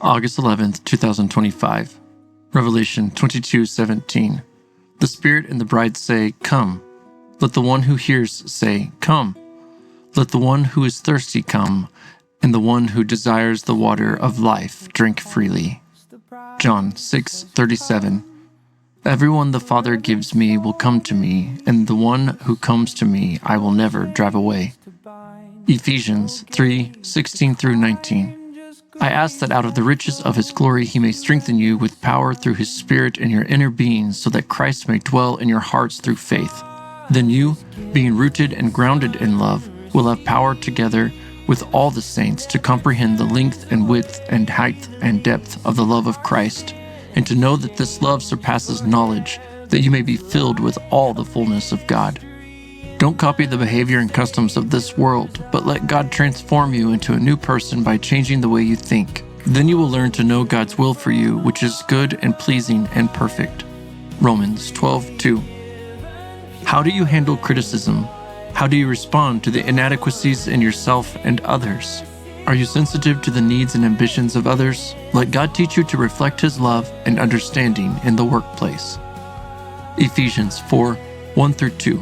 August 11th, 2025. Revelation 22:17. The Spirit and the bride say, "Come." Let the one who hears say, "Come." Let the one who is thirsty come, and the one who desires the water of life drink freely. John 6:37. Everyone the Father gives me will come to me, and the one who comes to me I will never drive away. Ephesians 3:16-19. I ask that out of the riches of his glory he may strengthen you with power through his Spirit in your inner being, so that Christ may dwell in your hearts through faith. Then you, being rooted and grounded in love, will have power together with all the saints to comprehend the length and width and height and depth of the love of Christ, and to know that this love surpasses knowledge, that you may be filled with all the fullness of God. Don't copy the behavior and customs of this world, but let God transform you into a new person by changing the way you think. Then you will learn to know God's will for you, which is good and pleasing and perfect. Romans 12:2. How do you handle criticism? How do you respond to the inadequacies in yourself and others? Are you sensitive to the needs and ambitions of others? Let God teach you to reflect His love and understanding in the workplace. Ephesians 4:1-2.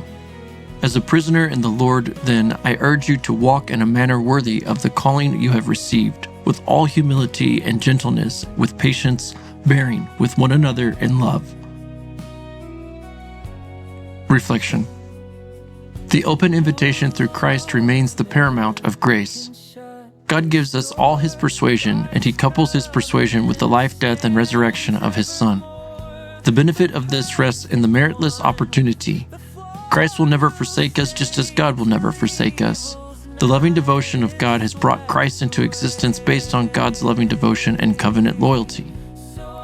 As a prisoner in the Lord, then, I urge you to walk in a manner worthy of the calling you have received, with all humility and gentleness, with patience, bearing with one another in love. Reflection. The open invitation through Christ remains the paramount of grace. God gives us all His persuasion, and He couples His persuasion with the life, death, and resurrection of His Son. The benefit of this rests in the meritless opportunity. Christ will never forsake us, just as God will never forsake us. The loving devotion of God has brought Christ into existence based on God's loving devotion and covenant loyalty.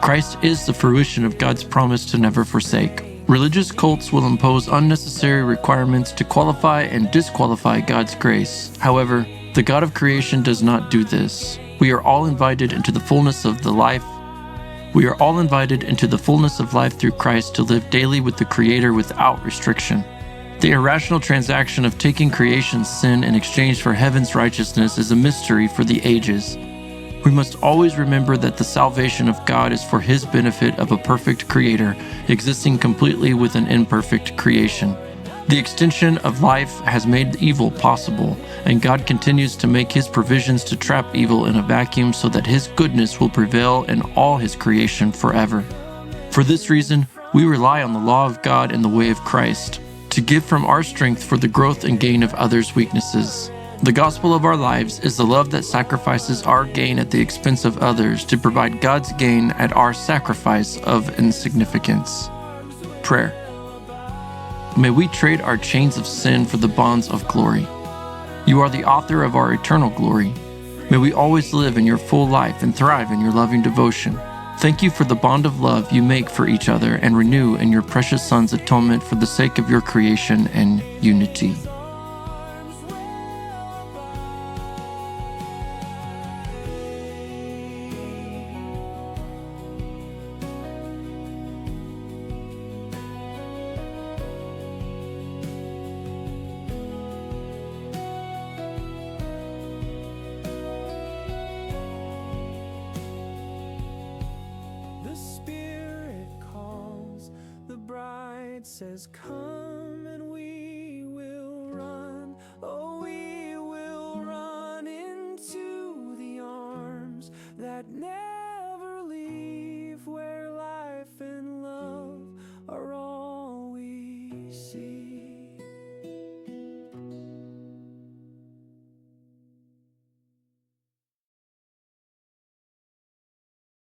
Christ is the fruition of God's promise to never forsake. Religious cults will impose unnecessary requirements to qualify and disqualify God's grace. However, the God of creation does not do this. We are all invited into the fullness of life through Christ to live daily with the Creator without restriction. The irrational transaction of taking creation's sin in exchange for heaven's righteousness is a mystery for the ages. We must always remember that the salvation of God is for His benefit of a perfect Creator, existing completely with an imperfect creation. The extension of life has made evil possible, and God continues to make His provisions to trap evil in a vacuum so that His goodness will prevail in all His creation forever. For this reason, we rely on the law of God in the way of Christ, to give from our strength for the growth and gain of others' weaknesses. The gospel of our lives is the love that sacrifices our gain at the expense of others to provide God's gain at our sacrifice of insignificance. Prayer. May we trade our chains of sin for the bonds of glory. You are the author of our eternal glory. May we always live in your full life and thrive in your loving devotion. Thank you for the bond of love you make for each other and renew in your precious Son's atonement for the sake of your creation and unity. It says, "Come and we will run, oh, we will run into the arms that never leave, where life and love are all we see."